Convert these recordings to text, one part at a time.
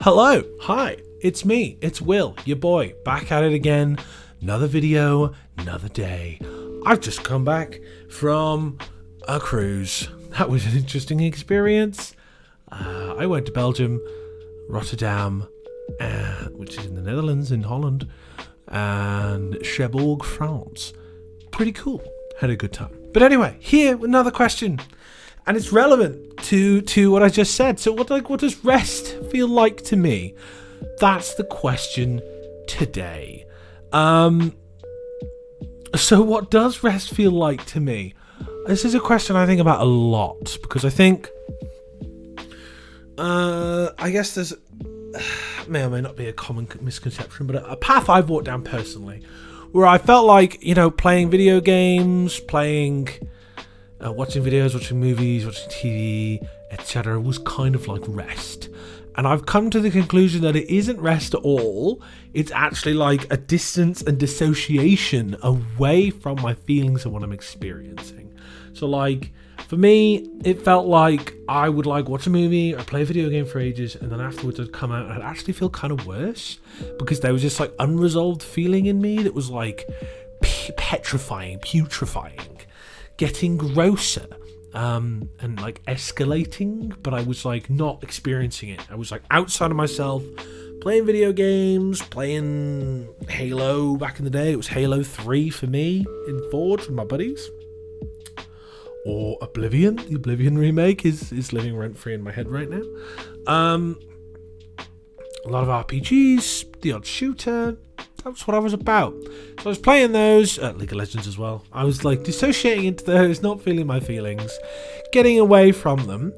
Hello, hi, it's me, it's Will, your boy, back at it again. Another video, another day. I've just come back from a cruise. That was an interesting experience. I went to Belgium, Rotterdam, which is in the Netherlands, in Holland, and Cherbourg, France. Pretty cool. Had a good time. But anyway, here with another question. And it's relevant to what I just said. So what does rest feel like to me? That's the question today. So what does rest feel like to me? This is a question I think about a lot because I think I guess there's may or may not be a common misconception, but a path I've walked down personally where I felt like, playing video games, watching videos, watching movies, watching TV, etc. was kind of like rest. And I've come to the conclusion that it isn't rest at all. It's actually like a distance and dissociation away from my feelings and what I'm experiencing. So like, for me, it felt like I would watch a movie or play a video game for ages, and then afterwards I'd come out and I'd actually feel kind of worse because there was this like unresolved feeling in me that was like petrifying, putrefying, getting grosser, and like escalating, but I was like not experiencing it. I was like outside of myself, playing video games, playing Halo back in the day. It was Halo 3 for me in Forge with my buddies. Or Oblivion. The Oblivion remake is living rent-free in my head right now. A lot of RPGs, the odd shooter. That's what I was about. So I was playing those, League of Legends as well. I was like dissociating into those, not feeling my feelings, getting away from them.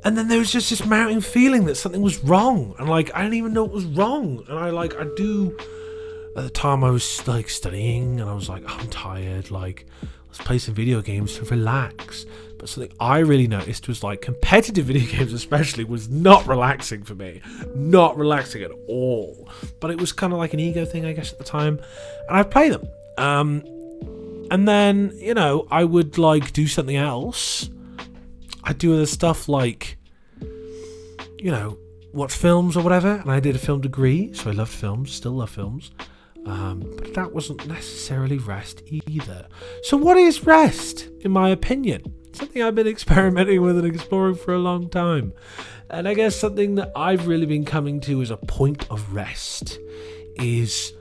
And then there was just this mounting feeling that something was wrong. And like, I didn't even know it was wrong. And at the time I was like studying and I was like, I'm tired. Like, let's play some video games to relax. But something I really noticed was like competitive video games especially was not relaxing for me. Not relaxing at all. But it was kind of like an ego thing, I guess, at the time. And I'd play them. And then, I would like do something else. I'd do other stuff like, watch films or whatever. And I did a film degree, so I loved films, still love films. But that wasn't necessarily rest either. So what is rest, in my opinion? Something I've been experimenting with and exploring for a long time. And I guess something that I've really been coming to as a point of rest is,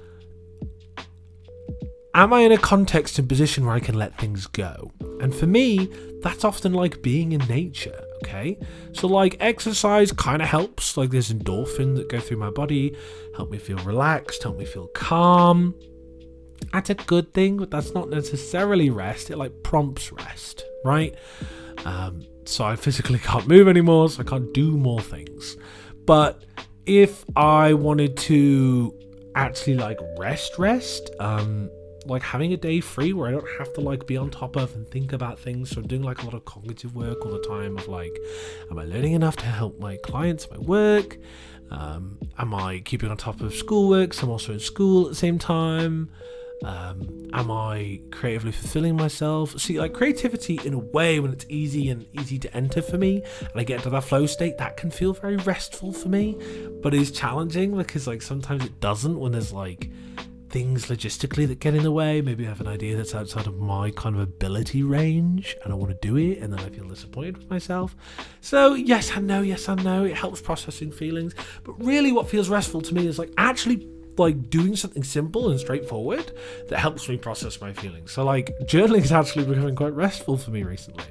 am I in a context and position where I can let things go? And for me, that's often like being in nature, okay? So like exercise kind of helps. Like there's endorphins that go through my body, help me feel relaxed, help me feel calm. That's a good thing, but that's not necessarily rest. It like prompts rest, right? So I physically can't move anymore, so I can't do more things. But if I wanted to actually like rest, like having a day free where I don't have to like be on top of and think about things. So I'm doing like a lot of cognitive work all the time of like, am I learning enough to help my clients, my work? Am I keeping on top of schoolwork? So I'm also in school at the same time. Am I creatively fulfilling myself? See, like creativity in a way, when it's easy to enter for me and I get into that flow state, that can feel very restful for me, but it's challenging because like sometimes it doesn't when there's like things logistically that get in the way. Maybe I have an idea that's outside of my kind of ability range and I want to do it and then I feel disappointed with myself. So yes and no, it helps processing feelings, but really what feels restful to me is like actually like doing something simple and straightforward that helps me process my feelings. So like journaling is actually becoming quite restful for me recently.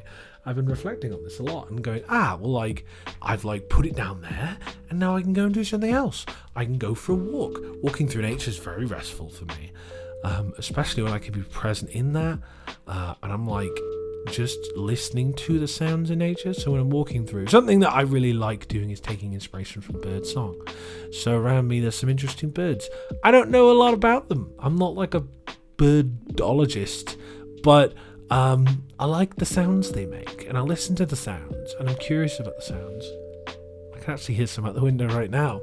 I've been reflecting on this a lot and going, well, like I've like put it down there and now I can go and do something else. I can go for a walk. Walking through nature is very restful for me, especially when I can be present in that, and I'm like just listening to the sounds in nature. So when I'm walking through, something that I really like doing is taking inspiration from bird song. So around me there's some interesting birds. I don't know a lot about them. I'm not like a birdologist, but I like the sounds they make and I listen to the sounds and I'm curious about the sounds. I can actually hear some out the window right now.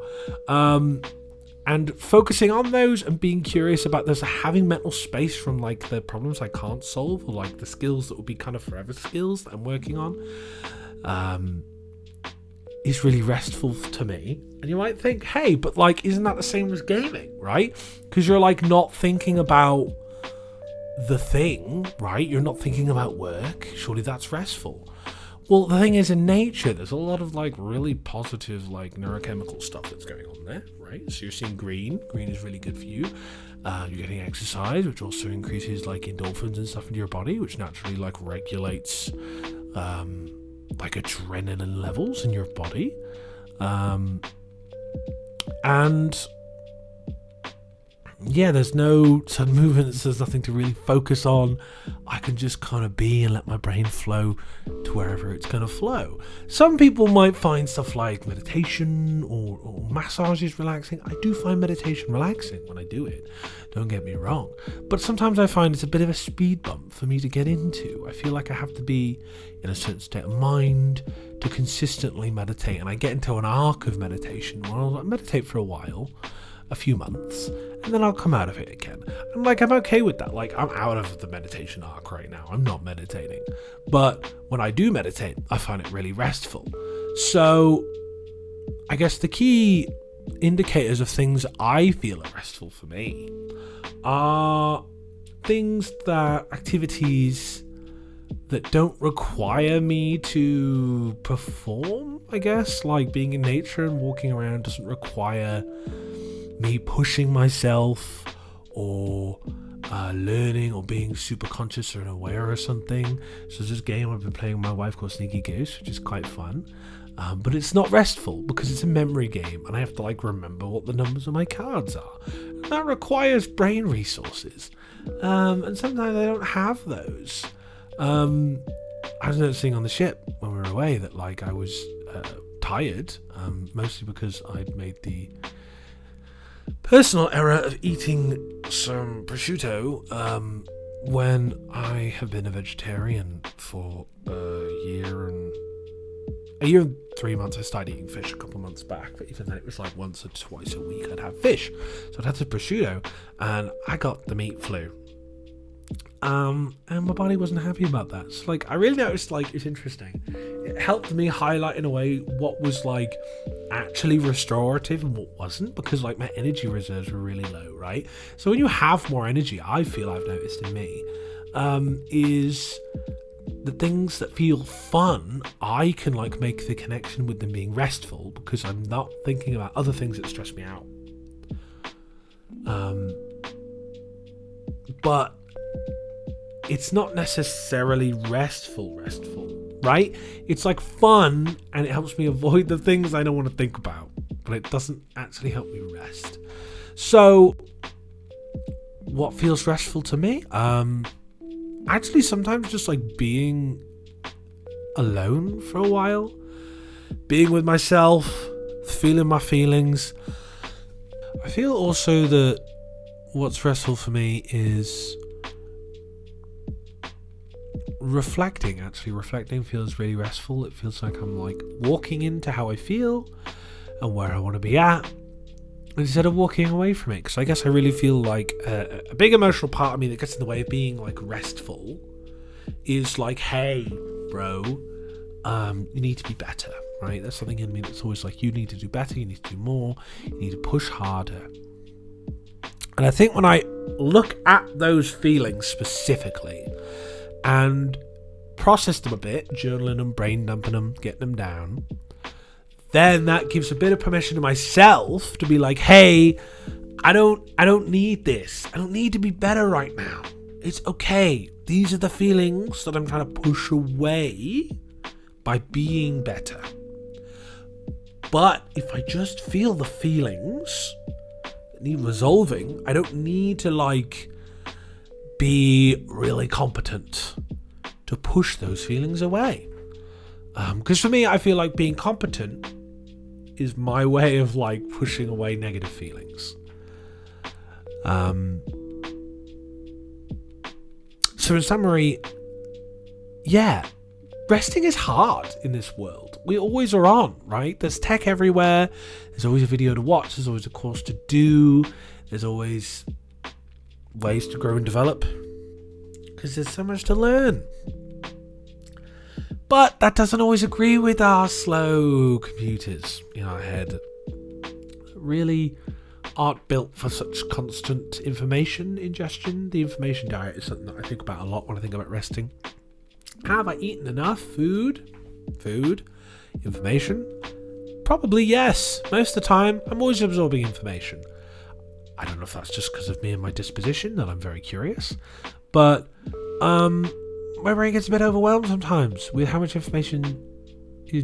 And focusing on those and being curious about those, having mental space from like the problems I can't solve or like the skills that will be kind of forever skills that I'm working on. is really restful to me. And you might think, hey, but like, isn't that the same as gaming, right? Because you're like not thinking about the thing, right? You're not thinking about work. Surely that's restful. Well, the thing is, in nature, there's a lot of like really positive like neurochemical stuff that's going on there, right? So you're seeing green. Green is really good for you. You're getting exercise, which also increases like endorphins and stuff into your body, which naturally like regulates like adrenaline levels in your body. And yeah, there's no sudden movements, there's nothing to really focus on. I can just kind of be and let my brain flow to wherever it's going to flow. Some people might find stuff like meditation or massages relaxing. I do find meditation relaxing when I do it, don't get me wrong. But sometimes I find it's a bit of a speed bump for me to get into. I feel like I have to be in a certain state of mind to consistently meditate. And I get into an arc of meditation where I'll meditate for a while, a few months, and then I'll come out of it again. And like, I'm okay with that. Like, I'm out of the meditation arc right now. I'm not meditating. But when I do meditate, I find it really restful. So I guess the key indicators of things I feel are restful for me are activities that don't require me to perform, I guess. Like being in nature and walking around doesn't require me pushing myself or learning or being super conscious or aware or something. So there's this game I've been playing with my wife called Sneaky Goose, which is quite fun. But it's not restful because it's a memory game and I have to like remember what the numbers of my cards are. And that requires brain resources. And sometimes I don't have those. I was noticing on the ship when we were away that like I was tired, mostly because I'd made the personal error of eating some prosciutto when I have been a vegetarian for a year and 3 months. I started eating fish a couple of months back, but even then it was like once or twice a week I'd have fish. So I'd had the prosciutto and I got the meat flu. And my body wasn't happy about that. So like I really noticed like it's interesting. It helped me highlight in a way what was like actually restorative and what wasn't, because like my energy reserves were really low, right? So when you have more energy, I feel I've noticed in me, is the things that feel fun, I can like make the connection with them being restful because I'm not thinking about other things that stress me out. But it's not necessarily restful, right? It's like fun and it helps me avoid the things I don't want to think about, but it doesn't actually help me rest. So what feels restful to me? Actually sometimes just like being alone for a while, being with myself, feeling my feelings. I feel also that what's restful for me is reflecting. Actually, reflecting feels really restful. It feels like I'm like walking into how I feel and where I want to be at instead of walking away from it. Because I guess I really feel like a big emotional part of me that gets in the way of being like restful is like, hey, bro, you need to be better, right? There's something in me that's always like, you need to do better, you need to do more, you need to push harder. And I think when I look at those feelings specifically and process them a bit, journaling them, brain dumping them, getting them down, then that gives a bit of permission to myself to be like, hey, I don't need this. I don't need to be better right now. It's okay. These are the feelings that I'm trying to push away by being better. But if I just feel the feelings that need resolving, I don't need to like be really competent to push those feelings away. Because for me, I feel like being competent is my way of like pushing away negative feelings. So in summary, yeah, resting is hard in this world. We always are on, right? There's tech everywhere. There's always a video to watch. There's always a course to do. There's always ways to grow and develop because there's so much to learn. But that doesn't always agree with our slow computers in our head that really aren't built for such constant information ingestion. The information diet is something that I think about a lot when I think about resting. Have I eaten enough food? Information? Probably yes. Most of the time, I'm always absorbing information. I don't know if that's just because of me and my disposition, that I'm very curious. But my brain gets a bit overwhelmed sometimes with how much information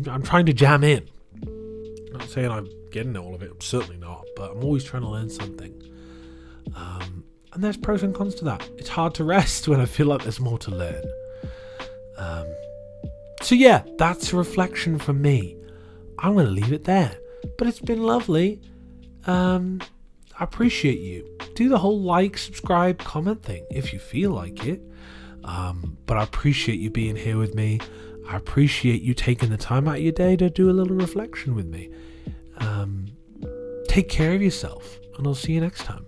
I'm trying to jam in. I'm not saying I'm getting all of it, I'm certainly not, but I'm always trying to learn something. And there's pros and cons to that. It's hard to rest when I feel like there's more to learn. So yeah, that's a reflection from me. I'm going to leave it there. But it's been lovely. I appreciate you. Do the whole like, subscribe, comment thing if you feel like it. But I appreciate you being here with me. I appreciate you taking the time out of your day to do a little reflection with me. Take care of yourself, and I'll see you next time.